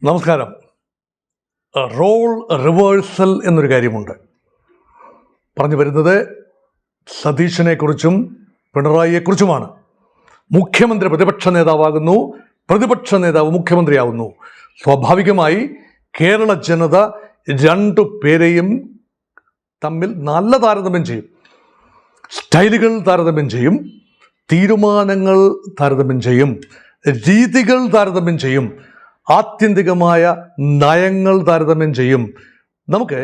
നമസ്കാരം. Role reversal എന്നൊരു കാര്യമുണ്ട്. പറഞ്ഞു വരുന്നത് സതീശനെക്കുറിച്ചും പിണറായിയെക്കുറിച്ചുമാണ്. മുഖ്യമന്ത്രി പ്രതിപക്ഷ നേതാവാകുന്നു, പ്രതിപക്ഷ നേതാവ് മുഖ്യമന്ത്രിയാവുന്നു. സ്വാഭാവികമായി കേരള ജനത രണ്ടു പേരെയും തമ്മിൽ നല്ല താരതമ്യം ചെയ്യും, സ്റ്റൈലുകൾ താരതമ്യം ചെയ്യും, തീരുമാനങ്ങൾ താരതമ്യം ചെയ്യും, രീതികൾ താരതമ്യം ചെയ്യും, ആത്യന്തികമായ നയങ്ങൾ താരതമ്യം ചെയ്യും. നമുക്ക്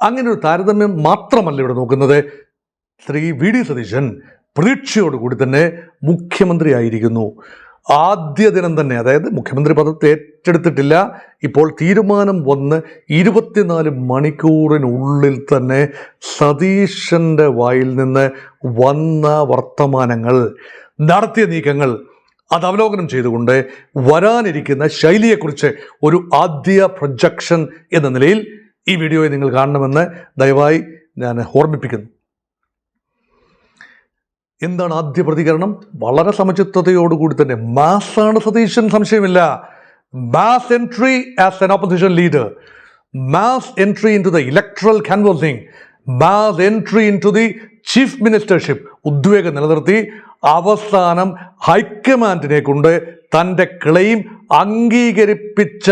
അങ്ങനെ ഒരു താരതമ്യം മാത്രമല്ല ഇവിടെ നോക്കുന്നത്. ശ്രീ വി ഡി സതീശൻ പ്രതീക്ഷയോടുകൂടി തന്നെ മുഖ്യമന്ത്രിയായിരിക്കുന്നു. ആദ്യ ദിനം തന്നെ, അതായത് മുഖ്യമന്ത്രി പദത്തെ ഏറ്റെടുത്തിട്ടില്ല, ഇപ്പോൾ തീരുമാനം വന്ന് 24 മണിക്കൂറിനുള്ളിൽ തന്നെ സതീശൻ്റെ വായിൽ നിന്ന് വന്ന വർത്തമാനങ്ങൾ, നടത്തിയ നീക്കങ്ങൾ അത് അവലോകനം ചെയ്തുകൊണ്ട് വരാനിരിക്കുന്ന ശൈലിയെക്കുറിച്ച് ഒരു ആദ്യ പ്രൊജക്ഷൻ എന്ന നിലയിൽ ഈ വീഡിയോയെ നിങ്ങൾ കാണണമെന്ന് ദയവായി ഞാൻ ഓർമ്മിപ്പിക്കുന്നു. എന്താണ് ആദ്യ പ്രതികരണം? വളരെ സമചിത്തതയോടുകൂടി തന്നെ മാസാണ് സതീശൻ, സംശയമില്ല. Mass entry as an opposition leader, mass entry in to the electoral canvassing, mass entry in to the chief ministership. ഉദ്വേഗം നിലനിർത്തി അവസാനം ഹൈക്കമാൻഡിനെ കൊണ്ട് തൻ്റെ ക്ലെയിം അംഗീകരിപ്പിച്ച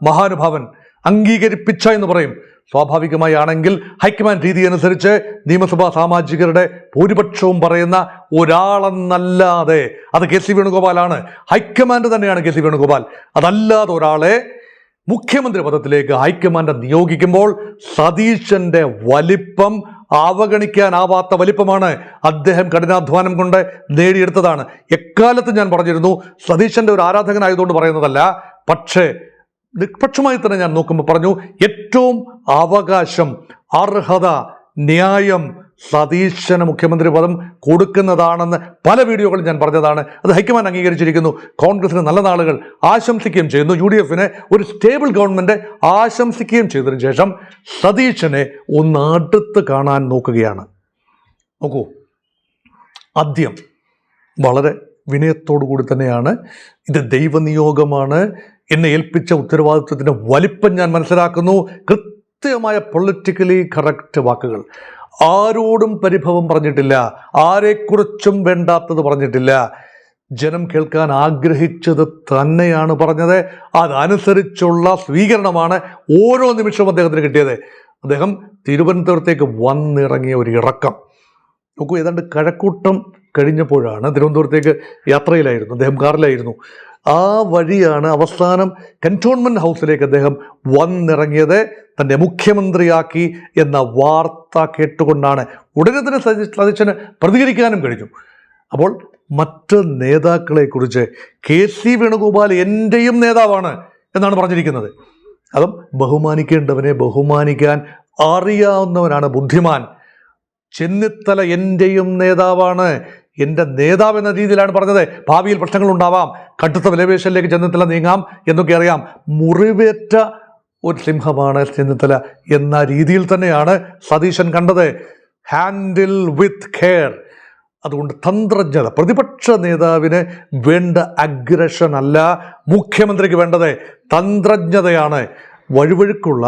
മഹാനുഭാവൻ. അംഗീകരിപ്പിച്ച എന്ന് പറയും. സ്വാഭാവികമായി ആണെങ്കിൽ ഹൈക്കമാൻഡ് രീതി അനുസരിച്ച് നിയമസഭാ സാമാജികരുടെ ഭൂരിപക്ഷവും പറയുന്ന ഒരാളെന്നല്ലാതെ അത് കെ സി വേണുഗോപാലാണ്. ഹൈക്കമാൻഡ് തന്നെയാണ് കെ സി വേണുഗോപാൽ. അതല്ലാതെ ഒരാളെ മുഖ്യമന്ത്രി പദത്തിലേക്ക് ഹൈക്കമാൻഡ് നിയോഗിക്കുമ്പോൾ സതീശന്റെ വലിപ്പം അവഗണിക്കാനാവാത്ത വലിപ്പമാണ്. അദ്ദേഹം കഠിനാധ്വാനം കൊണ്ട് നേടിയെടുത്തതാണ്. എക്കാലത്ത് ഞാൻ പറഞ്ഞിരുന്നു, സതീശന്റെ ഒരു ആരാധകനായതുകൊണ്ട് പറയുന്നതല്ല, പക്ഷേ നിഷ്പക്ഷമായി തന്നെ ഞാൻ നോക്കുമ്പോൾ പറഞ്ഞു, ഏറ്റവും അവകാശം, അർഹത, ന്യായം സതീശന് മുഖ്യമന്ത്രി പദം കൊടുക്കുന്നതാണെന്ന് പല വീഡിയോകളും ഞാൻ പറഞ്ഞതാണ്. അത് ഹൈക്കമാൻഡ് അംഗീകരിച്ചിരിക്കുന്നു. കോൺഗ്രസിന് നല്ല നാളുകൾ ആശംസിക്കുകയും ചെയ്യുന്നു. UDF ഒരു സ്റ്റേബിൾ ഗവൺമെന്റ് ആശംസിക്കുകയും ചെയ്തതിനു ശേഷം സതീശനെ ഒന്ന് അടുത്ത് കാണാൻ നോക്കുകയാണ്. നോക്കൂ, ആദ്യം വളരെ വിനയത്തോടു കൂടി തന്നെയാണ്, ഇത് ദൈവനിയോഗമാണ്, എന്നെ ഏൽപ്പിച്ച ഉത്തരവാദിത്വത്തിൻ്റെ വലിപ്പം ഞാൻ മനസ്സിലാക്കുന്നു. കൃത്യമായ പൊളിറ്റിക്കലി കറക്റ്റ് വാക്കുകൾ. ആരോടും പരിഭവം പറഞ്ഞിട്ടില്ല, ആരെക്കുറിച്ചും വേണ്ടാത്തത് പറഞ്ഞിട്ടില്ല. ജനം കേൾക്കാൻ ആഗ്രഹിച്ചത് തന്നെയാണ് പറഞ്ഞത്. അതനുസരിച്ചുള്ള സ്വീകരണമാണ് ഓരോ നിമിഷവും അദ്ദേഹത്തിന് കിട്ടിയത്. അദ്ദേഹം തിരുവനന്തപുരത്തേക്ക് വന്നിറങ്ങിയ ഒരു ഇറക്കം നോക്കൂ. ഏതാണ്ട് കഴക്കൂട്ടം കഴിഞ്ഞപ്പോഴാണ്, തിരുവനന്തപുരത്തേക്ക് യാത്രയിലായിരുന്നു അദ്ദേഹം, കാറിലായിരുന്നു. ആ വഴിയാണ് അവസാനം കന്റോൺമെന്റ് ഹൗസിലേക്ക് അദ്ദേഹം വന്നിറങ്ങിയത്. തൻ്റെ മുഖ്യമന്ത്രിയാക്കി എന്ന വാർത്ത കേട്ടുകൊണ്ടാണ്. ഉടനെ തന്നെ സതീശന് പ്രതികരിക്കാനും കഴിഞ്ഞു. അപ്പോൾ മറ്റ് നേതാക്കളെക്കുറിച്ച് കെ സി വേണുഗോപാൽ എൻ്റെയും നേതാവാണ് എന്നാണ് പറഞ്ഞിരിക്കുന്നത്. അതും ബഹുമാനിക്കേണ്ടവനെ ബഹുമാനിക്കാൻ അറിയാവുന്നവനാണ് ബുദ്ധിമാൻ. ചെന്നിത്തല എൻ്റെയും നേതാവാണ്, എൻ്റെ നേതാവ് എന്ന രീതിയിലാണ് പറഞ്ഞത്. ഭാവിയിൽ പ്രശ്നങ്ങൾ ഉണ്ടാവാം, കടുത്ത വിലപേശലിലേക്ക് ചെന്നിത്തല നീങ്ങാം എന്നൊക്കെ അറിയാം. മുറിവേറ്റ ഒരു സിംഹമാണ് ചെന്നിത്തല എന്ന രീതിയിൽ തന്നെയാണ് സതീശൻ കണ്ടത്. Handle with care. അതുകൊണ്ട് തന്ത്രജ്ഞത. പ്രതിപക്ഷ നേതാവിന് വേണ്ട അഗ്രഷൻ അല്ല മുഖ്യമന്ത്രിക്ക് വേണ്ടത്, തന്ത്രജ്ഞതയാണ്. വഴുവഴുക്കുള്ള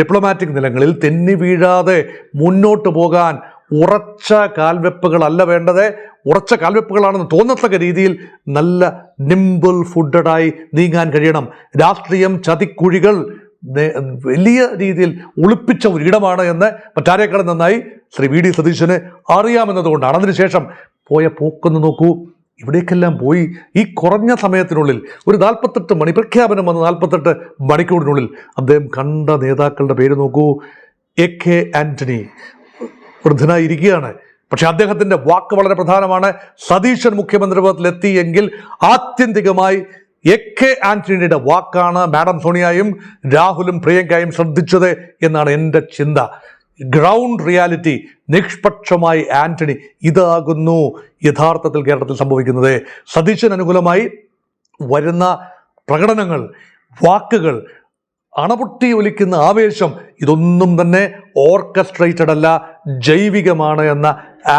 ഡിപ്ലോമാറ്റിക് നിലങ്ങളിൽ തെന്നി വീഴാതെ മുന്നോട്ട് പോകാൻ ഉറച്ച കാൽവെപ്പുകളല്ല വേണ്ടത്. ഉറച്ച കാൽവെപ്പുകളാണെന്ന് തോന്നത്തക്ക രീതിയിൽ നല്ല നിംബിൾ ഫുഡഡായി നീങ്ങാൻ കഴിയണം. രാഷ്ട്രീയം ചതിക്കുഴികൾ വലിയ രീതിയിൽ ഒളിപ്പിച്ച ഒരിടമാണ് എന്ന് മറ്റാരേക്കാളും നന്നായി ശ്രീ വി ഡി സതീശന് അറിയാമെന്നതുകൊണ്ടാണ്. അതിനുശേഷം പോയ പോക്കൊന്ന് നോക്കൂ. ഇവിടേക്കെല്ലാം പോയി ഈ കുറഞ്ഞ സമയത്തിനുള്ളിൽ ഒരു 48 മണി, പ്രഖ്യാപനം വന്ന് 48 മണിക്കൂറിനുള്ളിൽ അദ്ദേഹം കണ്ട നേതാക്കളുടെ പേര് നോക്കൂ. AK ആന്റണി വൃദ്ധനായിരിക്കുകയാണ്, പക്ഷെ അദ്ദേഹത്തിൻ്റെ വാക്ക് വളരെ പ്രധാനമാണ്. സതീശൻ മുഖ്യമന്ത്രി പദത്തിലെത്തിയെങ്കിൽ ആത്യന്തികമായി AK ആന്റണിയുടെ വാക്കാണ് മാഡം സോണിയയും രാഹുലും പ്രിയങ്കയും ശ്രദ്ധിച്ചത് എന്നാണ് എൻ്റെ ചിന്ത. ഗ്രൗണ്ട് റിയാലിറ്റി, നിഷ്പക്ഷമായി ആന്റണി, ഇതാകുന്നു യഥാർത്ഥത്തിൽ കേരളത്തിൽ സംഭവിക്കുന്നത്. സതീശൻ അനുകൂലമായി വരുന്ന പ്രകടനങ്ങൾ, വാക്കുകൾ, അണപൊട്ടി ഒലിക്കുന്ന ആവേശം, ഇതൊന്നും തന്നെ ഓർക്കസ്ട്രേറ്റഡ് അല്ല, ജൈവികമാണ് എന്ന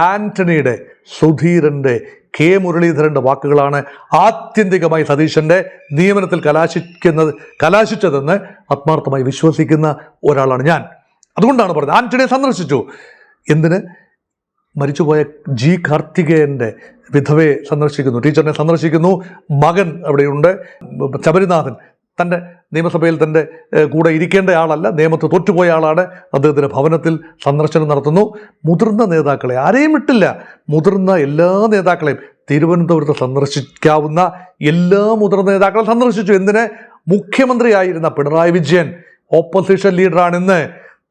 ആന്റണിയുടെ, സുധീരൻ്റെ, കെ മുരളീധരൻ്റെ വാക്കുകളാണ് ആത്യന്തികമായി സതീശൻ്റെ നിയമനത്തിൽ കലാശിച്ചതെന്ന് ആത്മാർത്ഥമായി വിശ്വസിക്കുന്ന ഒരാളാണ് ഞാൻ. അതുകൊണ്ടാണ് പറഞ്ഞത്. ആന്റണിയെ സന്ദർശിച്ചു. എന്തിന്? മരിച്ചുപോയ ജി കാർത്തികേയൻ്റെ വിധവയെ സന്ദർശിക്കുന്നു, ടീച്ചറിനെ സന്ദർശിക്കുന്നു. മകൻ അവിടെയുണ്ട്, ശബരിനാഥൻ. തൻ്റെ നിയമസഭയിൽ തൻ്റെ കൂടെ ഇരിക്കേണ്ട ആളല്ല, നിയമത്തിൽ തോറ്റുപോയ ആളാണ്. അദ്ദേഹത്തിൻ്റെ ഭവനത്തിൽ സന്ദർശനം നടത്തുന്നു. മുതിർന്ന നേതാക്കളെ ആരെയും വിട്ടില്ല, മുതിർന്ന എല്ലാ നേതാക്കളെയും, തിരുവനന്തപുരത്ത് സന്ദർശിക്കാവുന്ന എല്ലാ മുതിർന്ന നേതാക്കളെ സന്ദർശിച്ചു. എന്തിന്? മുഖ്യമന്ത്രിയായിരുന്ന പിണറായി വിജയൻ ഓപ്പോസിഷൻ ലീഡറാണെന്ന്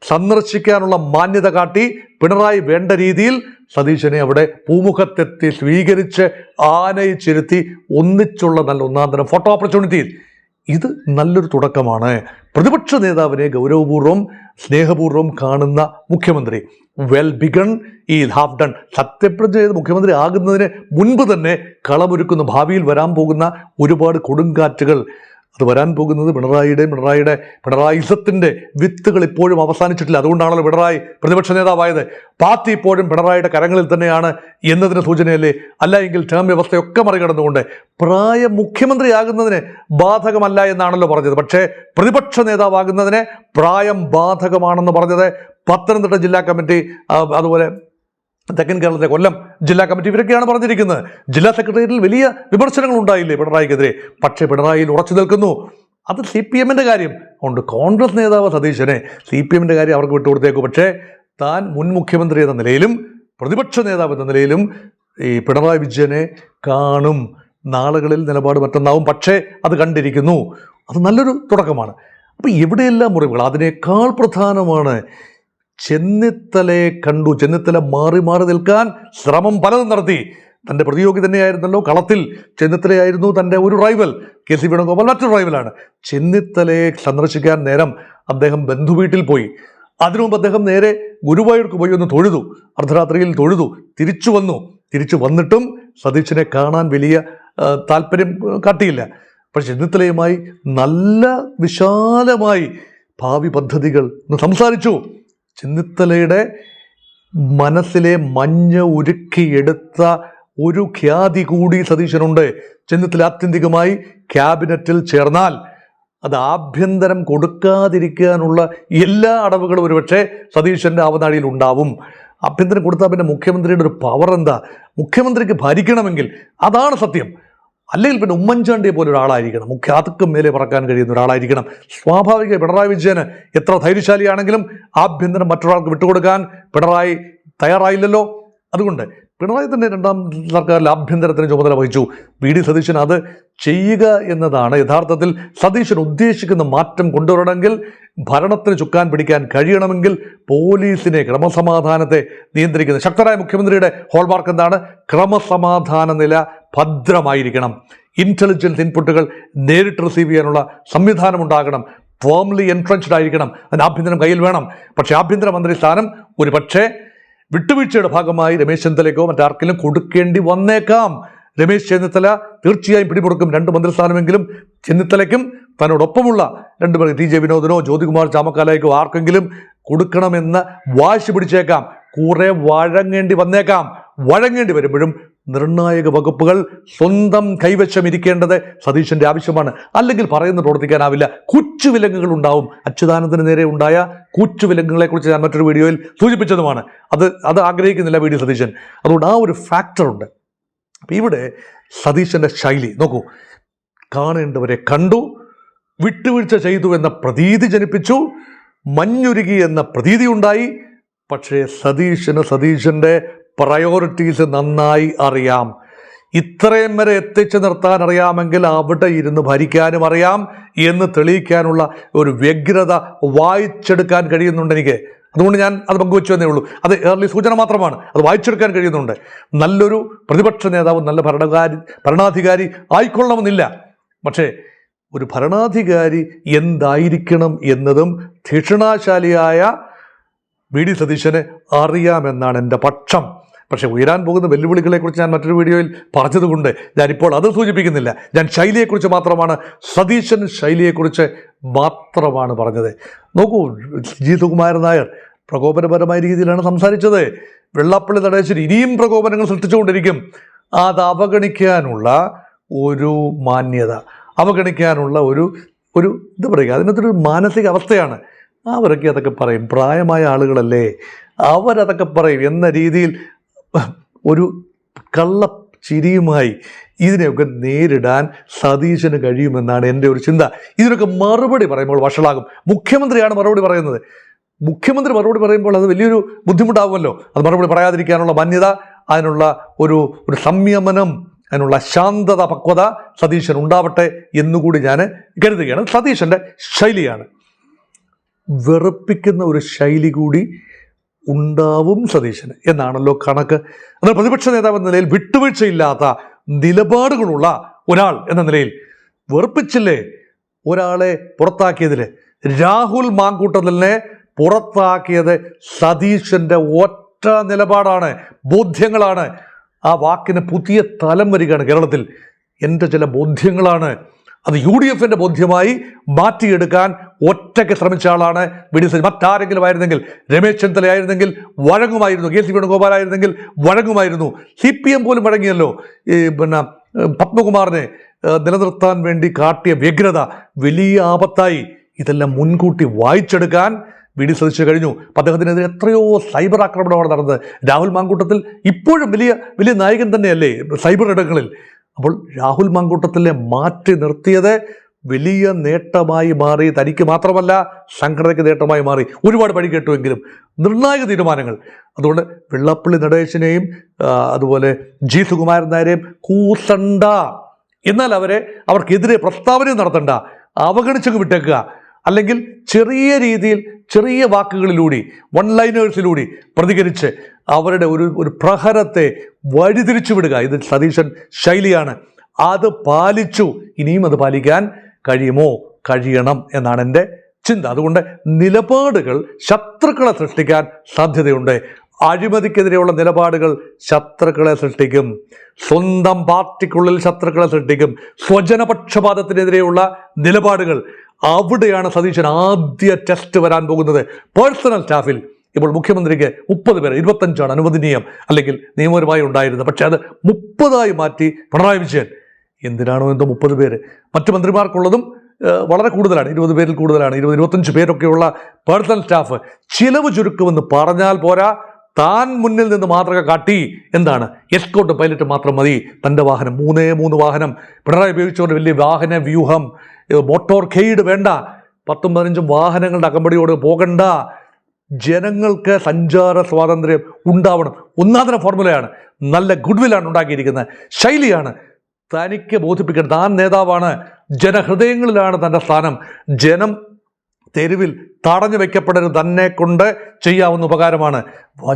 സന്ദർശിക്കാനുള്ള മാന്യത കാട്ടി പിണറായി വേണ്ട രീതിയിൽ സതീശനെ അവിടെ പൂമുഖത്തെത്തി സ്വീകരിച്ച് ആനയിച്ചിരുത്തി ഒന്നിച്ചുള്ള നല്ല ഒന്നാന്തരം ഫോട്ടോ ഓപ്പർച്യൂണിറ്റി. ഇത് നല്ലൊരു തുടക്കമാണ്. പ്രതിപക്ഷ നേതാവിനെ ഗൗരവപൂർവ്വം സ്നേഹപൂർവ്വം കാണുന്ന മുഖ്യമന്ത്രി. Well begun is half done. സത്യപ്രതിജ്ഞ ചെയ്ത് മുഖ്യമന്ത്രി ആകുന്നതിന് മുൻപ് തന്നെ കളമൊരുക്കുന്ന ഭാവിയിൽ വരാൻ പോകുന്ന ഒരുപാട് കൊടുങ്കാറ്റുകൾ, അത് വരാൻ പോകുന്നത് പിണറായിസത്തിൻ്റെ വിത്തുകൾ ഇപ്പോഴും അവസാനിച്ചിട്ടില്ല. അതുകൊണ്ടാണല്ലോ പിണറായി പ്രതിപക്ഷ നേതാവായത്. പാർട്ടി ഇപ്പോഴും പിണറായിയുടെ കരങ്ങളിൽ തന്നെയാണ് എന്നതിന് സൂചനയല്ലേ? അല്ല എങ്കിൽ ടേം വ്യവസ്ഥയൊക്കെ മറികടന്നുകൊണ്ട് പ്രായം മുഖ്യമന്ത്രിയാകുന്നതിന് ബാധകമല്ല എന്നാണല്ലോ പറഞ്ഞത്. പക്ഷേ പ്രതിപക്ഷ നേതാവാകുന്നതിന് പ്രായം ബാധകമാണെന്ന് പറഞ്ഞത് പത്തനംതിട്ട ജില്ലാ കമ്മിറ്റി, അതുപോലെ തെക്കൻ കേരളത്തിലെ കൊല്ലം ജില്ലാ കമ്മിറ്റി, ഇവരൊക്കെയാണ് പറഞ്ഞിരിക്കുന്നത്. ജില്ലാ സെക്രട്ടേറിയറ്റിൽ വലിയ വിമർശനങ്ങൾ ഉണ്ടായില്ലേ പിണറായിക്കെതിരെ? പക്ഷേ പിണറായിയിൽ ഉറച്ചു നിൽക്കുന്നു. അത് CPM-ന്റെ കാര്യം ഉണ്ട്. കോൺഗ്രസ് നേതാവ് സതീശനെ CPM-ന്റെ കാര്യം അവർക്ക് വിട്ടുകൊടുത്തേക്കും. പക്ഷേ താൻ മുൻ മുഖ്യമന്ത്രി എന്ന നിലയിലും പ്രതിപക്ഷ നേതാവ് എന്ന നിലയിലും ഈ പിണറായി വിജയനെ കാണും. നാളുകളിൽ നിലപാട് മറ്റൊന്നാവും. പക്ഷേ അത് കണ്ടിരിക്കുന്നു. അത് നല്ലൊരു തുടക്കമാണ്. അപ്പം എവിടെയെല്ലാം മുറിവുകൾ, അതിനേക്കാൾ പ്രധാനമാണ് ചെന്നിത്തലയെ കണ്ടു. ചെന്നിത്തല മാറി മാറി നിൽക്കാൻ ശ്രമം പലതും നടത്തി. തൻ്റെ പ്രതിയോഗി തന്നെയായിരുന്നല്ലോ കളത്തിൽ. ചെന്നിത്തലയായിരുന്നു തൻ്റെ ഒരു റൈവൽ. KC വേണുഗോപാൽ മറ്റൊരു റൈവലാണ്. ചെന്നിത്തലയെ സന്ദർശിക്കാൻ നേരം അദ്ദേഹം ബന്ധുവീട്ടിൽ പോയി. അതിനു മുമ്പ് അദ്ദേഹം നേരെ ഗുരുവായൂർക്ക് പോയി ഒന്ന് തൊഴുതു, അർദ്ധരാത്രിയിൽ തൊഴുതു, തിരിച്ചു വന്നിട്ടും സതീശനെ കാണാൻ വലിയ താല്പര്യം കാട്ടിയില്ല. പക്ഷെ ചെന്നിത്തലയുമായി നല്ല വിശാലമായി ഭാവി പദ്ധതികൾ സംസാരിച്ചു. ചെന്നിത്തലയുടെ മനസ്സിലെ മഞ്ഞ് ഉരുക്കിയെടുത്ത ഒരു ഖ്യാതി കൂടി സതീശനുണ്ട്. ചെന്നിത്തല ആത്യന്തികമായി ക്യാബിനറ്റിൽ ചേർന്നാൽ അത് ആഭ്യന്തരം കൊടുക്കാതിരിക്കാനുള്ള എല്ലാ അടവുകളും ഒരുപക്ഷെ സതീശൻ്റെ അവതാഴിയിൽ ഉണ്ടാവും. ആഭ്യന്തരം കൊടുത്താൽ പിന്നെ മുഖ്യമന്ത്രിയുടെ ഒരു പവർ എന്താ? മുഖ്യമന്ത്രിക്ക് ഭരിക്കണമെങ്കിൽ അതാണ് സത്യം. അല്ലെങ്കിൽ പിന്നെ ഉമ്മൻചാണ്ടിയെ പോലെ ഒരാളായിരിക്കണം, അതൊക്കെ മേലെ പറക്കാൻ കഴിയുന്ന ഒരാളായിരിക്കണം. സ്വാഭാവിക പിണറായി വിജയന് എത്ര ധൈര്യശാലിയാണെങ്കിലും ആഭ്യന്തരം മറ്റൊരാൾക്ക് വിട്ടുകൊടുക്കാൻ പിണറായി തയ്യാറായില്ലല്ലോ. അതുകൊണ്ട് പിണറായി തന്നെ രണ്ടാം സർക്കാരിൽ ആഭ്യന്തരത്തിന് ചുമതല വഹിച്ചു. VD സതീശൻ അത് ചെയ്യുക എന്നതാണ് യഥാർത്ഥത്തിൽ സതീശൻ ഉദ്ദേശിക്കുന്ന മാറ്റം കൊണ്ടുവരണമെങ്കിൽ, ഭരണത്തിന് ചുക്കാൻ പിടിക്കാൻ കഴിയണമെങ്കിൽ പോലീസിനെ, ക്രമസമാധാനത്തെ നിയന്ത്രിക്കുന്ന ശക്തരായ മുഖ്യമന്ത്രിയുടെ ഹോൾമാർക്ക് എന്താണ്? ക്രമസമാധാന നില ഭദ്രമായിരിക്കണം. ഇൻ്റലിജൻസ് ഇൻപുട്ടുകൾ നേരിട്ട് റിസീവ് ചെയ്യാനുള്ള സംവിധാനം ഉണ്ടാകണം. ഫേംലി എൻട്രൻച്ച്ഡ് ആയിരിക്കണം. അതിന് ആഭ്യന്തരം കയ്യിൽ വേണം. പക്ഷേ ആഭ്യന്തരമന്ത്രി സ്ഥാനം ഒരു പക്ഷേ വിട്ടുവീഴ്ചയുടെ ഭാഗമായി രമേശ് ചെന്നിത്തലയ്ക്കോ മറ്റാർക്കെങ്കിലും കൊടുക്കേണ്ടി വന്നേക്കാം. രമേശ് ചെന്നിത്തല തീർച്ചയായും പിടിമുറുക്കും. 2 മന്ത്രിസ്ഥാനമെങ്കിലും ചെന്നിത്തലയ്ക്കും തന്നോടൊപ്പമുള്ള 2 പേർ TJ വിനോദിനോ ജ്യോതികുമാർ ചാമക്കാലയ്ക്കോ ആർക്കെങ്കിലും കൊടുക്കണമെന്ന് വാശി പിടിച്ചേക്കാം. കുറെ വഴങ്ങേണ്ടി വന്നേക്കാം. വഴങ്ങേണ്ടി വരുമ്പോഴും നിർണായക വകുപ്പുകൾ സ്വന്തം കൈവശം ഇരിക്കേണ്ടത് സതീശൻ്റെ ആവശ്യമാണ്. അല്ലെങ്കിൽ പറയുന്നത് പ്രവർത്തിക്കാനാവില്ല. കൂച്ചുവിലങ്ങുകൾ ഉണ്ടാവും. അച്യുതാനന്ദന് നേരെ ഉണ്ടായ കൂച്ചുവിലങ്ങുകളെക്കുറിച്ച് ഞാൻ മറ്റൊരു വീഡിയോയിൽ സൂചിപ്പിച്ചതുമാണ്. അത് ആഗ്രഹിക്കുന്നില്ല VD സതീശൻ. അതുകൊണ്ട് ആ ഒരു ഫാക്ടറുണ്ട്. അപ്പം ഇവിടെ സതീശൻ്റെ ശൈലി നോക്കൂ. കാണേണ്ടവരെ കണ്ടു, വിട്ടുവീഴ്ച ചെയ്തു എന്ന പ്രതീതി ജനിപ്പിച്ചു, മഞ്ഞുരുകി എന്ന പ്രതീതി ഉണ്ടായി. പക്ഷേ സതീശൻ്റെ പ്രയോറിറ്റീസ് നന്നായി അറിയാം. ഇത്രയും വരെ എത്തിച്ചു നിർത്താൻ അറിയാമെങ്കിൽ അവിടെ ഇരുന്ന് ഭരിക്കാനും അറിയാം എന്ന് തെളിയിക്കാനുള്ള ഒരു വ്യഗ്രത വായിച്ചെടുക്കാൻ കഴിയുന്നുണ്ട് എനിക്ക്. അതുകൊണ്ട് ഞാൻ അത് പങ്കുവെച്ചു എന്നേ ഉള്ളൂ. അത് ഏർലി സൂചന മാത്രമാണ്. അത് വായിച്ചെടുക്കാൻ കഴിയുന്നുണ്ട്. നല്ലൊരു പ്രതിപക്ഷ നേതാവ്, നല്ല ഭരണാധികാരി ആയിക്കൊള്ളണമെന്നില്ല. പക്ഷേ ഒരു ഭരണാധികാരി എന്തായിരിക്കണം എന്നതും ധിഷണാശാലിയായ VD സതീശന് അറിയാമെന്നാണ് എൻ്റെ പക്ഷം. പക്ഷേ ഉയരാൻ പോകുന്ന വെല്ലുവിളികളെക്കുറിച്ച് ഞാൻ മറ്റൊരു വീഡിയോയിൽ പറഞ്ഞതുകൊണ്ട് ഞാനിപ്പോൾ അത് സൂചിപ്പിക്കുന്നില്ല. ഞാൻ ശൈലിയെക്കുറിച്ച് മാത്രമാണ്, സതീശൻ ശൈലിയെക്കുറിച്ച് മാത്രമാണ് പറഞ്ഞത്. നോക്കൂ, സുകുമാരൻ നായർ പ്രകോപനപരമായ രീതിയിലാണ് സംസാരിച്ചത്. വെള്ളാപ്പള്ളി നടേശൻ ഇനിയും പ്രകോപനങ്ങൾ സൃഷ്ടിച്ചുകൊണ്ടിരിക്കും. അത് അവഗണിക്കാനുള്ള ഒരു മാന്യത, അവഗണിക്കാനുള്ള ഒരു ഒരു എന്താ പറയുക, അതിനകത്തൊരു മാനസിക അവസ്ഥയാണ്. അവരൊക്കെ അതൊക്കെ പറയും, പ്രായമായ ആളുകളല്ലേ, അവരതൊക്കെ പറയും എന്ന രീതിയിൽ ഒരു കള്ള ചിരിയുമായി ഇതിനെയൊക്കെ നേരിടാൻ സതീശന് കഴിയുമെന്നാണ് എൻ്റെ ഒരു ചിന്ത. ഇതിനൊക്കെ മറുപടി പറയുമ്പോൾ വഷളാകും. മുഖ്യമന്ത്രിയാണ് മറുപടി പറയുന്നത്. മുഖ്യമന്ത്രി മറുപടി പറയുമ്പോൾ അത് വലിയൊരു ബുദ്ധിമുട്ടാകുമല്ലോ. അത് മറുപടി പറയാതിരിക്കാനുള്ള മാന്യത, അതിനുള്ള ഒരു സംയമനം, അതിനുള്ള ശാന്തത, പക്വത സതീശൻ ഉണ്ടാവട്ടെ എന്നുകൂടി ഞാൻ കരുതുകയാണ്. സതീശൻ്റെ ശൈലിയാണ്, വെറുപ്പിക്കുന്ന ഒരു ശൈലി കൂടി ഉണ്ടാവും സതീശന് എന്നാണല്ലോ കണക്ക്. എന്നാൽ പ്രതിപക്ഷ നേതാവ് എന്ന നിലയിൽ വിട്ടുവീഴ്ചയില്ലാത്ത നിലപാടുകളുള്ള ഒരാൾ എന്ന നിലയിൽ വെറുപ്പിച്ചില്ലേ ഒരാളെ പുറത്താക്കിയതിൽ? രാഹുൽ മാങ്കൂട്ടത്തിലിനെ പുറത്താക്കിയത് സതീശന്റെ ഒറ്റ നിലപാടാണ്, ബോധ്യങ്ങളാണ്. ആ വാക്കിന് പുതിയ തലം വരികയാണ് കേരളത്തിൽ. എൻ്റെ ചില ബോധ്യങ്ങളാണ്, അത് UDFന്റെ ബോധ്യമായി മാറ്റിയെടുക്കാൻ ഒറ്റയ്ക്ക് ശ്രമിച്ച ആളാണ് വി ഡി സതീശൻ. മറ്റാരെങ്കിലും ആയിരുന്നെങ്കിൽ, രമേശ് ചെന്നിത്തല ആയിരുന്നെങ്കിൽ വഴങ്ങുമായിരുന്നു, KC വേണുഗോപാൽ ആയിരുന്നെങ്കിൽ വഴങ്ങുമായിരുന്നു. CPM പോലും വഴങ്ങിയല്ലോ. പത്മകുമാറിനെ നിലനിർത്താൻ വേണ്ടി കാട്ടിയ വ്യഗ്രത വലിയ ആപത്തായി. ഇതെല്ലാം മുൻകൂട്ടി വായിച്ചെടുക്കാൻ വി ഡി സതീശന് കഴിഞ്ഞു. അപ്പം അദ്ദേഹത്തിനെതിരെ എത്രയോ സൈബർ ആക്രമണമാണ് നടന്നത്. രാഹുൽ മാങ്കൂട്ടത്തിൽ ഇപ്പോഴും വലിയ നായകൻ തന്നെയല്ലേ സൈബർ ഇടങ്ങളിൽ. അപ്പോൾ രാഹുൽ മാങ്കൂട്ടത്തിലെ മാറ്റി നിർത്തിയത് വലിയ നേട്ടമായി മാറി. തനിക്ക് മാത്രമല്ല സംഘടനയ്ക്ക് നേട്ടമായി മാറി. ഒരുപാട് പഴി കേട്ടുവെങ്കിലും നിർണായക തീരുമാനങ്ങൾ. അതുകൊണ്ട് വെള്ളാപ്പള്ളി നടേശനെയും അതുപോലെ G. സുകുമാരൻ നായരെയും കൂസണ്ട, എന്നാൽ അവർക്കെതിരെ പ്രസ്താവനയും നടത്തണ്ട, അവഗണിച്ചങ്ങ് വിട്ടേക്കുക. അല്ലെങ്കിൽ ചെറിയ രീതിയിൽ, ചെറിയ വാക്കുകളിലൂടെ, വൺ ലൈനേഴ്സിലൂടെ പ്രതികരിച്ച് അവരുടെ ഒരു പ്രഹരത്തെ വഴിതിരിച്ചു വിടുക. ഇത് സതീശൻ ശൈലിയാണ്. അത് പാലിച്ചു. ഇനിയും അത് പാലിക്കാൻ കഴിയുമോ? കഴിയണം എന്നാണ് എൻ്റെ ചിന്ത. അതുകൊണ്ട് നിലപാടുകൾ ശത്രുക്കളെ സൃഷ്ടിക്കാൻ സാധ്യതയുണ്ട്. അഴിമതിക്കെതിരെയുള്ള നിലപാടുകൾ ശത്രുക്കളെ സൃഷ്ടിക്കും. സ്വന്തം പാർട്ടിക്കുള്ളിൽ ശത്രുക്കളെ സൃഷ്ടിക്കും. സ്വജനപക്ഷപാതത്തിനെതിരെയുള്ള നിലപാടുകൾ, അവിടെയാണ് സതീശൻ ആദ്യ ടെസ്റ്റ് വരാൻ പോകുന്നത്. പേഴ്സണൽ സ്റ്റാഫിൽ ഇപ്പോൾ മുഖ്യമന്ത്രിക്ക് 30 പേർ, 25 അനുവദനീയം അല്ലെങ്കിൽ നിയമപരമായി ഉണ്ടായിരുന്നത്. പക്ഷേ അത് 30 മാറ്റി പിണറായി വിജയൻ. എന്തിനാണോ എന്തോ 30 പേര്. മറ്റു മന്ത്രിമാർക്കുള്ളതും വളരെ കൂടുതലാണ്, 20 പേരിൽ കൂടുതലാണ്. 20-25 പേരൊക്കെയുള്ള പേഴ്സണൽ സ്റ്റാഫ് ചിലവ് ചുരുക്കുമെന്ന് പറഞ്ഞാൽ പോരാ, താൻ മുന്നിൽ നിന്ന് മാതൃക കാട്ടി. എന്താണ്? എസ്കോർട്ട് പൈലറ്റ് മാത്രം മതി. തൻ്റെ വാഹനം 3 വാഹനം പിണറായി ഉപയോഗിച്ചുകൊണ്ട് വലിയ വാഹന വ്യൂഹം, മോട്ടോർ കെയ്ഡ് വേണ്ട, 10-15 വാഹനങ്ങളുടെ അകമ്പടിയോട് പോകണ്ട. ജനങ്ങൾക്ക് സഞ്ചാര സ്വാതന്ത്ര്യം ഉണ്ടാവണം. ഒന്നാമത്തെ ഫോർമുലയാണ്, നല്ല ഗുഡ്വില്ലാണ് ഉണ്ടാക്കിയിരിക്കുന്നത്, ശൈലിയാണ്. തനിക്ക് ബോധിപ്പിക്കണം, താൻ നേതാവാണ്, ജനഹൃദയങ്ങളിലാണ് തൻ്റെ സ്ഥാനം. ജനം തെരുവിൽ തടഞ്ഞു വെക്കപ്പെടരുത്, തന്നെ കൊണ്ട് ചെയ്യാവുന്ന ഉപകാരമാണ്.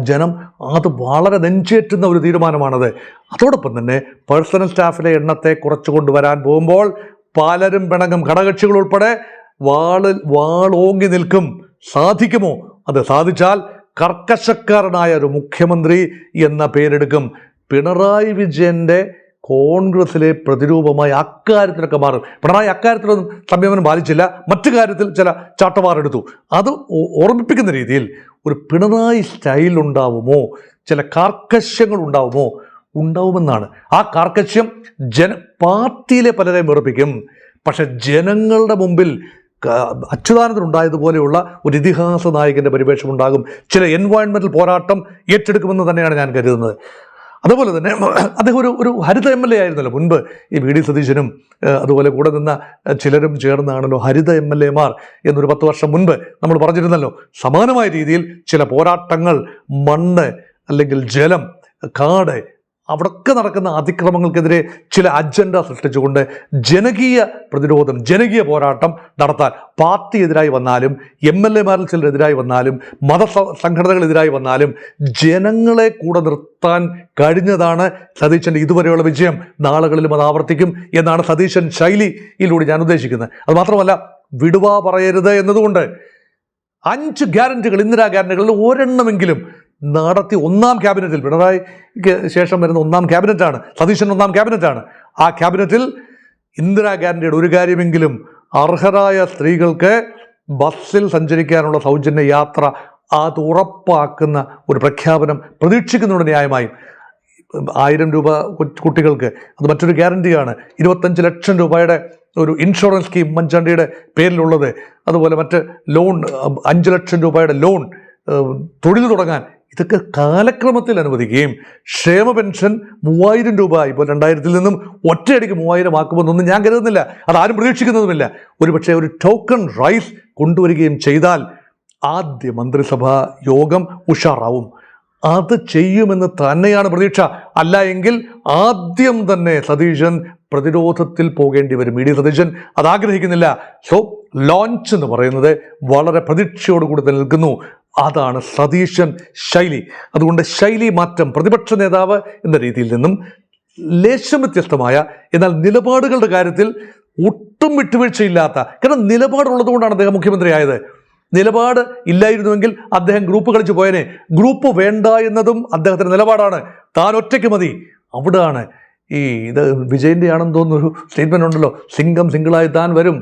ജനം അത് വളരെ നെഞ്ചേറ്റുന്ന ഒരു തീരുമാനമാണത്. അതോടൊപ്പം തന്നെ പേഴ്സണൽ സ്റ്റാഫിലെ എണ്ണത്തെ കുറച്ചു കൊണ്ടുവരാൻ പോകുമ്പോൾ പലരും പിണങ്ങും, ഘടകകക്ഷികൾ ഉൾപ്പെടെ വാളോങ്ങി നിൽക്കും. സാധിക്കുമോ? അത് സാധിച്ചാൽ കർക്കശക്കാരനായ ഒരു മുഖ്യമന്ത്രി എന്ന പേരെടുക്കും. പിണറായി വിജയൻ്റെ കോൺഗ്രസിലെ പ്രതിരൂപമായി അക്കാര്യത്തിലൊക്കെ മാറും. പിണറായി അക്കാര്യത്തിലൊന്നും സംയമനം പാലിച്ചില്ല, മറ്റു കാര്യത്തിൽ ചില ചാട്ടവാറെടുത്തു. അത് ഓർമ്മിപ്പിക്കുന്ന രീതിയിൽ ഒരു പിണറായി സ്റ്റൈൽ ഉണ്ടാവുമോ? ചില കാർക്കശ്യങ്ങൾ ഉണ്ടാവുമോ? ഉണ്ടാവുമെന്നാണ്. ആ കാർക്കശ്യം പാർട്ടിയിലെ പലരെയും വെറുപ്പിക്കും. പക്ഷെ ജനങ്ങളുടെ മുമ്പിൽ അച്യുതാനന്ദനുണ്ടായതുപോലെയുള്ള ഒരു ഇതിഹാസ നായകൻ്റെ പരിവേഷം ഉണ്ടാകും. ചില എൻവയോൺമെൻറ്റൽ പോരാട്ടം ഏറ്റെടുക്കുമെന്ന് തന്നെയാണ് ഞാൻ കരുതുന്നത്. അതുപോലെ തന്നെ അദ്ദേഹം ഒരു ഹരിത MLA ആയിരുന്നല്ലോ മുൻപ്. ഈ വി ഡി സതീശനും അതുപോലെ കൂടെ നിന്ന ചിലരും ചേർന്നാണല്ലോ ഹരിത MLA മാർ എന്നൊരു 10 വർഷം മുൻപ് നമ്മൾ പറഞ്ഞിരുന്നല്ലോ. സമാനമായ രീതിയിൽ ചില പോരാട്ടങ്ങൾ, മണ്ണ് അല്ലെങ്കിൽ ജലം, കാട്, അവിടൊക്കെ നടക്കുന്ന അതിക്രമങ്ങൾക്കെതിരെ ചില അജണ്ട സൃഷ്ടിച്ചുകൊണ്ട് ജനകീയ പ്രതിരോധം, ജനകീയ പോരാട്ടം നടത്താൻ പാർട്ടി എതിരായി വന്നാലും, MLA-മാരിൽ ചിലരെതിരായി വന്നാലും, സംഘടനകളെതിരായി വന്നാലും ജനങ്ങളെ കൂടെ നിർത്താൻ കഴിഞ്ഞതാണ് സതീശൻ്റെ ഇതുവരെയുള്ള വിജയം. നാളുകളിലും അത് ആവർത്തിക്കും എന്നാണ് സതീശൻ ശൈലിയിലൂടെ ഞാൻ ഉദ്ദേശിക്കുന്നത്. അത് മാത്രമല്ല, വിടുവാ പറയരുത് എന്നതുകൊണ്ട് 5 ഗ്യാരണ്ടികൾ, ഇന്ദിരാ ഗ്യാരണ്ടികളിൽ ഒരെണ്ണമെങ്കിലും നടത്തി. 1-ാം ക്യാബിനറ്റിൽ, പിണറായിക്ക് ശേഷം വരുന്ന 1-ാം ക്യാബിനറ്റാണ്, സതീശൻ 1-ാം ക്യാബിനറ്റാണ്. ആ ക്യാബിനറ്റിൽ ഇന്ദിരാ ഗ്യാരണ്ടിയുടെ ഒരു കാര്യമെങ്കിലും അർഹരായ സ്ത്രീകൾക്ക് ബസ്സിൽ സഞ്ചരിക്കാനുള്ള സൗജന്യ യാത്ര അത് ഉറപ്പാക്കുന്ന ഒരു പ്രഖ്യാപനം പ്രതീക്ഷിക്കുന്നുണ്ട്. ന്യായമായും 1000 രൂപ കുട്ടികൾക്ക്, അത് മറ്റൊരു ഗ്യാരണ്ടിയാണ്. 25 ലക്ഷം രൂപയുടെ ഒരു ഇൻഷുറൻസ് സ്കീം ഉമ്മൻചാണ്ടിയുടെ പേരിലുള്ളത്. അതുപോലെ മറ്റ് ലോൺ 5 ലക്ഷം രൂപയുടെ ലോൺ തൊഴിൽ തുടങ്ങാൻ, ഇതൊക്കെ കാലക്രമത്തിൽ അനുവദിക്കുകയും ക്ഷേമ പെൻഷൻ 3000 രൂപ ഇപ്പോൾ 2000-ൽ നിന്നും ഒറ്റയടിക്ക് 3000 ആക്കുമെന്നൊന്നും ഞാൻ കരുതുന്നില്ല. അതാരും പ്രതീക്ഷിക്കുന്നതുമില്ല. ഒരുപക്ഷെ ഒരു ടോക്കൺ റൈസ് കൊണ്ടുവരികയും ചെയ്താൽ ആദ്യ മന്ത്രിസഭാ യോഗം ഉഷാറാവും. അത് ചെയ്യുമെന്ന് തന്നെയാണ് പ്രതീക്ഷ. അല്ല എങ്കിൽ ആദ്യം തന്നെ സതീശൻ പ്രതിരോധത്തിൽ പോകേണ്ടി വരും. ഇ ഡി സതീശൻ അത് ആഗ്രഹിക്കുന്നില്ല. സോ ലോഞ്ച് എന്ന് പറയുന്നത് വളരെ പ്രതീക്ഷയോടുകൂടി നിൽക്കുന്നു. അതാണ് സതീശൻ ശൈലി. അതുകൊണ്ട് ശൈലി മാറ്റം, പ്രതിപക്ഷ നേതാവ് എന്ന രീതിയിൽ നിന്നും ലേശം വ്യത്യസ്തമായ, എന്നാൽ നിലപാടുകളുടെ കാര്യത്തിൽ ഒട്ടും വിട്ടുവീഴ്ചയില്ലാത്ത, കാരണം നിലപാടുള്ളത് കൊണ്ടാണ് അദ്ദേഹം മുഖ്യമന്ത്രിയായത്. നിലപാട് ഇല്ലായിരുന്നുവെങ്കിൽ അദ്ദേഹം ഗ്രൂപ്പ് കളിച്ച് പോയനെ. ഗ്രൂപ്പ് വേണ്ട എന്നതും അദ്ദേഹത്തിൻ്റെ നിലപാടാണ്. താൻ ഒറ്റയ്ക്ക് മതി. അവിടെയാണ് ഇത് വിജയൻ്റെ ആണെന്ന് തോന്നുന്നൊരു സ്റ്റേറ്റ്മെൻ്റ് ഉണ്ടല്ലോ, സിംഗം സിംഗിളായി താൻ വരും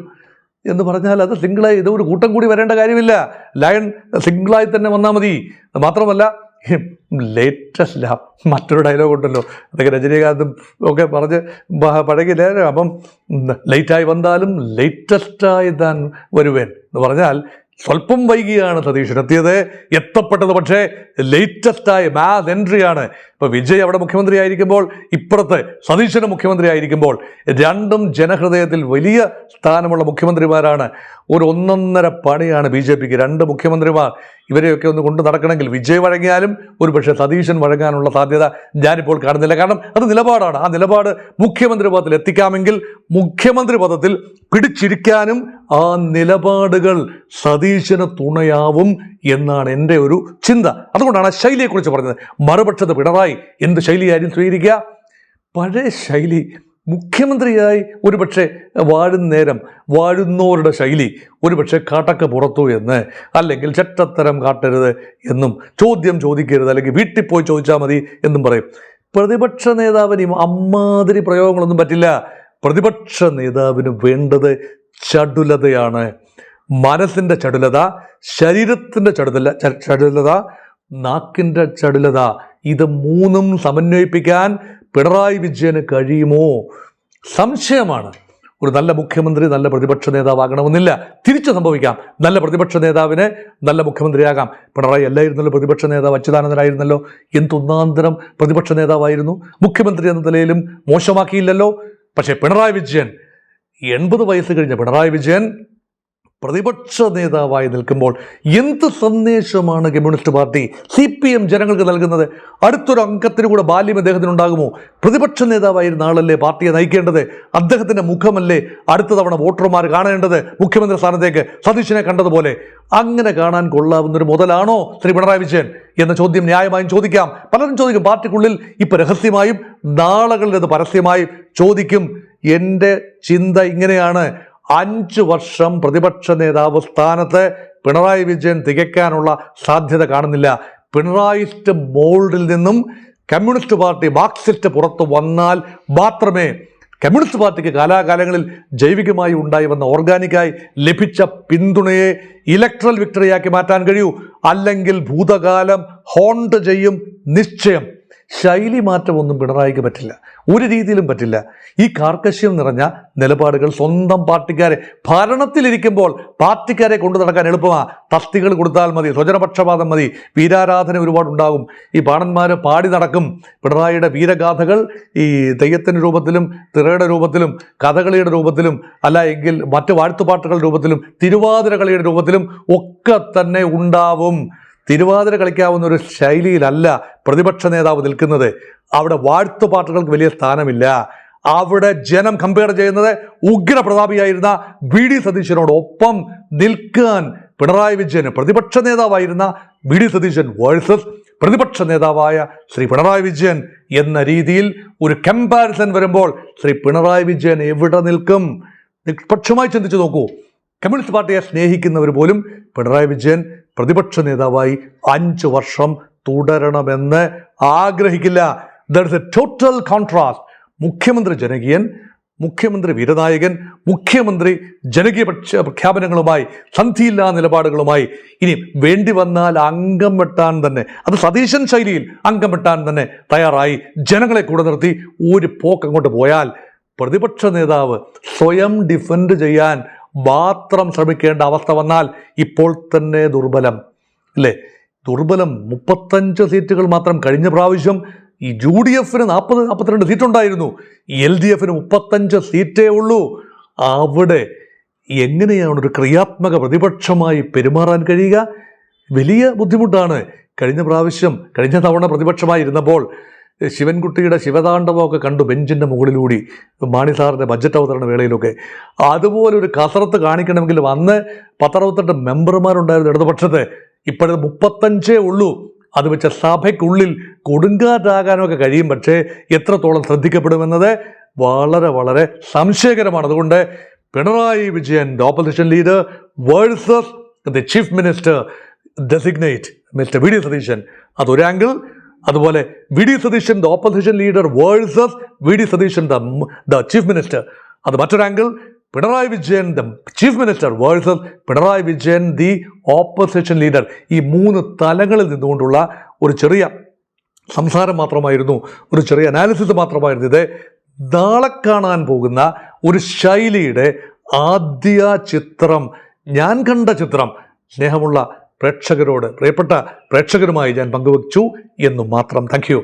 എന്ന് പറഞ്ഞാൽ അത് സിംഗിളായി, ഇത് ഒരു കൂട്ടം കൂടി വരേണ്ട കാര്യമില്ല. ലയൺ സിംഗിളായി തന്നെ വന്നാൽ മതി. മാത്രമല്ല ലേറ്റസ്റ്റ് മറ്റൊരു ഡയലോഗ് ഉണ്ടല്ലോ, അതൊക്കെ രജനീകാന്തും ഒക്കെ പറഞ്ഞ് പഴകില്ലേ, അപ്പം ലേറ്റായി വന്നാലും ലേറ്റസ്റ്റായി താൻ വരുവേൻ എന്ന് പറഞ്ഞാൽ സ്വല്പം വൈകിയാണ് സതീശൻ എത്തിയത്. എത്തപ്പെട്ടത് പക്ഷേ ലേറ്റസ്റ്റായ മാസ് എൻട്രിയാണ്. ഇപ്പോൾ വിജയ് അവിടെ മുഖ്യമന്ത്രി ആയിരിക്കുമ്പോൾ, ഇപ്പുറത്ത് സതീശന് മുഖ്യമന്ത്രി ആയിരിക്കുമ്പോൾ, രണ്ടും ജനഹൃദയത്തിൽ വലിയ സ്ഥാനമുള്ള മുഖ്യമന്ത്രിമാരാണ്. ഒരു ഒന്നൊന്നര പണിയാണ് ബി ജെ പിക്ക്. രണ്ട് മുഖ്യമന്ത്രിമാർ, ഇവരെയൊക്കെ ഒന്ന് കൊണ്ടു നടക്കണമെങ്കിൽ വിജയ് വഴങ്ങിയാലും ഒരു പക്ഷേ സതീശൻ വഴങ്ങാനുള്ള സാധ്യത ഞാനിപ്പോൾ കാണുന്നില്ല. കാരണം അത് നിലപാടാണ്. ആ നിലപാട് മുഖ്യമന്ത്രി പദത്തിൽ എത്തിക്കാമെങ്കിൽ മുഖ്യമന്ത്രി പദത്തിൽ പിടിച്ചിരിക്കാനും ആ നിലപാടുകൾ സതീശന് തുണയാവും എന്നാണ് എൻ്റെ ഒരു ചിന്ത. അതുകൊണ്ടാണ് ആ ശൈലിയെക്കുറിച്ച് പറഞ്ഞത്. മറുപക്ഷത്ത് പിണറായി എന്ത് ശൈലിയായിരുന്നു സ്വീകരിക്കുക? പഴയ ശൈലി. മുഖ്യമന്ത്രിയായി ഒരുപക്ഷെ വാഴുന്നേരം വാഴുന്നവരുടെ ശൈലി ഒരുപക്ഷെ കാട്ടക്ക പുറത്തു എന്ന്, അല്ലെങ്കിൽ ചെറ്റത്തരം കാട്ടരുത് എന്നും, ചോദ്യം ചോദിക്കരുത്, അല്ലെങ്കിൽ വീട്ടിൽ പോയി ചോദിച്ചാൽ മതി എന്നും പറയും. പ്രതിപക്ഷ നേതാവിന് അമ്മാതിരി പ്രയോഗങ്ങളൊന്നും പറ്റില്ല. പ്രതിപക്ഷ നേതാവിന് വേണ്ടത് ചടുലതയാണ്. മനസ്സിൻ്റെ ചടുലത, ശരീരത്തിൻ്റെ ചടുലത, നാക്കിൻ്റെ ചടുലത. ഇത് മൂന്നും സമന്വയിപ്പിക്കാൻ പിണറായി വിജയന് കഴിയുമോ? സംശയമാണ്. ഒരു നല്ല മുഖ്യമന്ത്രി നല്ല പ്രതിപക്ഷ നേതാവാകണമെന്നില്ല. തിരിച്ചു സംഭവിക്കാം. നല്ല പ്രതിപക്ഷ നേതാവിന് നല്ല മുഖ്യമന്ത്രിയാകാം. പിണറായി അല്ലായിരുന്നല്ലോ പ്രതിപക്ഷ നേതാവ്, അച്യുതാനന്ദനായിരുന്നല്ലോ. എന്തൊന്നാന്തരം പ്രതിപക്ഷ നേതാവായിരുന്നു. മുഖ്യമന്ത്രി എന്ന നിലയിലും മോശമാക്കിയില്ലല്ലോ. പക്ഷേ പിണറായി വിജയൻ, 80 വയസ്സ് കഴിഞ്ഞ പിണറായി വിജയൻ പ്രതിപക്ഷ നേതാവായി നിൽക്കുമ്പോൾ എന്ത് സന്ദേശമാണ് കമ്മ്യൂണിസ്റ്റ് പാർട്ടി CPM ജനങ്ങൾക്ക് നൽകുന്നത്? അടുത്തൊരു അംഗത്തിന് കൂടെ ബാല്യം അദ്ദേഹത്തിനുണ്ടാകുമോ? പ്രതിപക്ഷ നേതാവായിരുന്ന ആളല്ലേ പാർട്ടിയെ നയിക്കേണ്ടത്? അദ്ദേഹത്തിൻ്റെ മുഖമല്ലേ അടുത്ത തവണ വോട്ടർമാർ കാണേണ്ടത് മുഖ്യമന്ത്രി സ്ഥാനത്തേക്ക് സതീശനെ കണ്ടതുപോലെ? അങ്ങനെ കാണാൻ കൊള്ളാവുന്നൊരു മുതലാണോ ശ്രീ പിണറായി വിജയൻ എന്ന ചോദ്യം ന്യായമായും ചോദിക്കാം. പലരും ചോദിക്കും. പാർട്ടിക്കുള്ളിൽ ഇപ്പം രഹസ്യമായും നാളുകളിൽ അത് പരസ്യമായും ചോദിക്കും. എൻ്റെ ചിന്ത ഇങ്ങനെയാണ്: 5 വർഷം പ്രതിപക്ഷ നേതാവ് സ്ഥാനത്ത് പിണറായി വിജയൻ തികയ്ക്കാനുള്ള സാധ്യത കാണുന്നില്ല. പിണറായിസ്റ്റ് മോൾഡിൽ നിന്നും കമ്മ്യൂണിസ്റ്റ് പാർട്ടി മാർക്സിസ്റ്റ് പുറത്തു വന്നാൽ മാത്രമേ കമ്മ്യൂണിസ്റ്റ് പാർട്ടിക്ക് കാലാകാലങ്ങളിൽ ജൈവികമായി ഉണ്ടായി വന്ന ഓർഗാനിക്കായി ലഭിച്ച പിന്തുണയെ ഇലക്ട്രൽ വിക്ടറിയാക്കി മാറ്റാൻ കഴിയൂ. അല്ലെങ്കിൽ ഭൂതകാലം ഹോണ്ട് ചെയ്യും നിശ്ചയം. ശൈലി മാറ്റമൊന്നും പിണറായിക്ക് പറ്റില്ല, ഒരു രീതിയിലും പറ്റില്ല. ഈ കാർക്കശ്യം നിറഞ്ഞ നിലപാടുകൾ സ്വന്തം പാർട്ടിക്കാരെ, ഭരണത്തിലിരിക്കുമ്പോൾ പാർട്ടിക്കാരെ കൊണ്ടു നടക്കാൻ എളുപ്പമാണ്. തസ്തികൾ കൊടുത്താൽ മതി, സ്വജനപക്ഷപാതം മതി, വീരാരാധന ഒരുപാടുണ്ടാകും. ഈ പാണന്മാർ പാടി നടക്കും പിണറായിയുടെ വീരഗാഥകൾ. ഈ തെയ്യത്തിൻ്റെ രൂപത്തിലും തിറയുടെ രൂപത്തിലും കഥകളിയുടെ രൂപത്തിലും, അല്ല എങ്കിൽ മറ്റ് വാഴ്ത്തുപാട്ടുകളുടെ രൂപത്തിലും തിരുവാതിര കളിയുടെ രൂപത്തിലും ഒക്കെ തന്നെ ഉണ്ടാവും. തിരുവാതിര കളിക്കാവുന്ന ഒരു ശൈലിയിലല്ല പ്രതിപക്ഷ നേതാവ് നിൽക്കുന്നത്. അവിടെ വാഴ്ത്തുപാട്ടുകൾക്ക് വലിയ സ്ഥാനമില്ല. അവിടെ ജനം കമ്പയർ ചെയ്യുന്നത് ഉഗ്രപ്രതാപിയായിരുന്ന VD സതീശനോടൊപ്പം നിൽക്കാൻ പിണറായി വിജയന്, പ്രതിപക്ഷ നേതാവായിരുന്ന VD സതീശൻ വേഴ്സസ് പ്രതിപക്ഷ നേതാവായ ശ്രീ പിണറായി വിജയൻ എന്ന രീതിയിൽ ഒരു കമ്പാരിസൺ വരുമ്പോൾ ശ്രീ പിണറായി വിജയൻ എവിടെ നിൽക്കും? നിഷ്പക്ഷമായി ചിന്തിച്ചു നോക്കൂ. കമ്മ്യൂണിസ്റ്റ് പാർട്ടിയെ സ്നേഹിക്കുന്നവർ പോലും പിണറായി വിജയൻ പ്രതിപക്ഷ നേതാവായി 5 വർഷം തുടരണമെന്ന് ആഗ്രഹിക്കില്ല. There is a total contrast. മുഖ്യമന്ത്രി ജനകീയൻ, മുഖ്യമന്ത്രി വീരനായകൻ, മുഖ്യമന്ത്രി ജനകീയ പ്രഖ്യാപനങ്ങളുമായി, സന്ധിയില്ലാ നിലപാടുകളുമായി, ഇനി വേണ്ടി വന്നാൽ അംഗം വെട്ടാൻ തന്നെ, അത് സതീശൻ ശൈലിയിൽ അംഗം വെട്ടാൻ തന്നെ തയ്യാറായി ജനങ്ങളെ കൂടെ നിർത്തി ഒരു പോക്ക് അങ്ങോട്ട് പോയാൽ പ്രതിപക്ഷ നേതാവ് സ്വയം ഡിഫെൻഡ് ചെയ്യാൻ മാത്രം ശ്രമിക്കേണ്ട അവസ്ഥ വന്നാൽ ഇപ്പോൾ തന്നെ ദുർബലം അല്ലേ? ദുർബലം. 35 സീറ്റുകൾ മാത്രം. കഴിഞ്ഞ പ്രാവശ്യം ഈ UDF 40-42 സീറ്റുണ്ടായിരുന്നു, LDF 35 സീറ്റേ ഉള്ളൂ. അവിടെ എങ്ങനെയാണ് ഒരു ക്രിയാത്മക പ്രതിപക്ഷമായി പെരുമാറാൻ കഴിയുക? വലിയ ബുദ്ധിമുട്ടാണ്. കഴിഞ്ഞ തവണ പ്രതിപക്ഷമായി ഇരുന്നപ്പോൾ ശിവൻകുട്ടിയുടെ ശിവതാണ്ഡവമൊക്കെ കണ്ടു ബെഞ്ചിൻ്റെ മുകളിലൂടി, മാണി സാറിൻ്റെ ബഡ്ജറ്റ് അവതരണ വേളയിലൊക്കെ. അതുപോലെ ഒരു കസരത്ത് കാണിക്കണമെങ്കിൽ അന്ന് 10-62 മെമ്പർമാരുണ്ടായിരുന്നു ഇടതുപക്ഷത്ത്. ഇപ്പോഴത് 35 ഉള്ളൂ. അത് വെച്ച സഭയ്ക്കുള്ളിൽ കൊടുങ്കാറ്റാകാനൊക്കെ കഴിയും. പക്ഷേ എത്രത്തോളം ശ്രദ്ധിക്കപ്പെടുമെന്നത് വളരെ വളരെ സംശയകരമാണ്. അതുകൊണ്ട് Pinarayi Vijayan opposition leader versus the chief minister designate mister V D Satheesan, അതൊരു ആംഗിൾ. അതുപോലെ V D Satheesan the opposition leader versus V D Satheesan the chief minister, അത് മറ്റൊരു angle. Pinarayi Vijayan the chief minister versus Pinarayi Vijayan the opposition leader. ഈ 3 തലങ്ങളിൽ നിന്നുകൊണ്ടുള്ള ഒരു ചെറിയ സംസാരം മാത്രമായിരുന്നു, ഒരു ചെറിയ അനാലിസിസ് മാത്രമായിരുന്നു ഇത്. നാളെ കാണാൻ പോകുന്ന ഒരു ശൈലിയുടെ ആദ്യ ചിത്രം, ഞാൻ കണ്ട ചിത്രം സ്നേഹമുള്ള പ്രേക്ഷകരോട്, പ്രിയപ്പെട്ട പ്രേക്ഷകരുമായി ഞാൻ പങ്കുവച്ചു എന്നു മാത്രം. Thank you.